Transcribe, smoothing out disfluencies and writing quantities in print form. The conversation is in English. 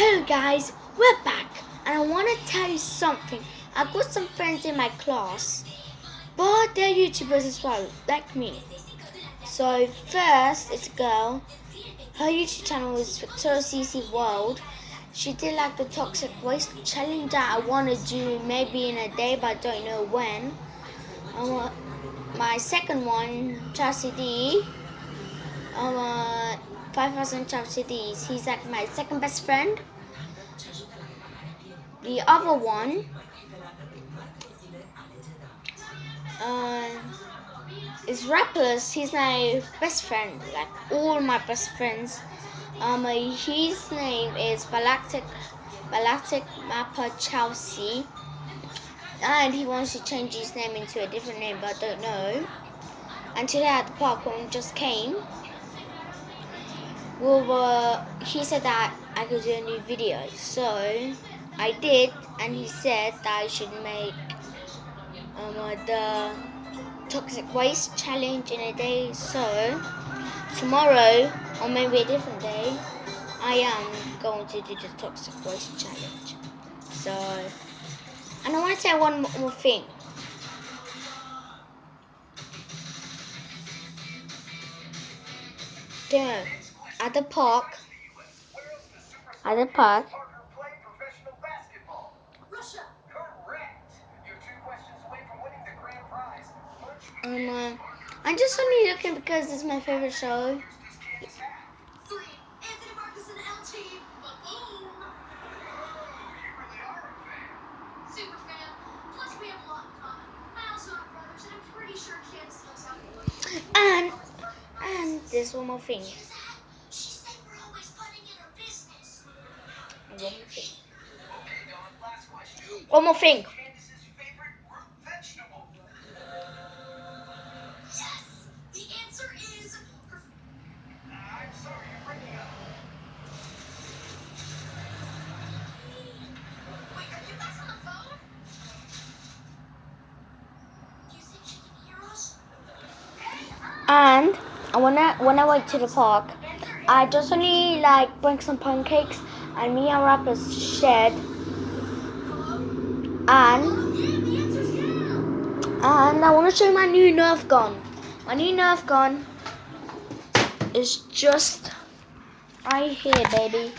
Hello guys, we're back and I want to tell you something. I've got some friends in my class, but they're YouTubers as well, like me. So first, it's a girl. Her YouTube channel is Victoria CC World. She did like the toxic waste challenge that I want to do maybe in a day, but I don't know when. My second one, Chelsea D. 5,000 Chelsea D's. He's like my second best friend. The other one is Rappers. He's my best friend, like all my best friends. His name is Galactic Mapper Chelsea, and he wants to change his name into a different name, but I don't know. And today at the park when we just came, he said that I could do a new video, so I did, and he said that I should make the toxic waste challenge in a day. So tomorrow, or maybe a different day, I am going to do the toxic waste challenge. So, and I want to say one more thing. There, at the park, I'm just only looking because this is my favorite show. And there's one more thing. One more thing. And when I went to the park, I just only like bring some pancakes, and me and Rappers shared. And I want to show you my new Nerf gun. My new Nerf gun is just right here, baby.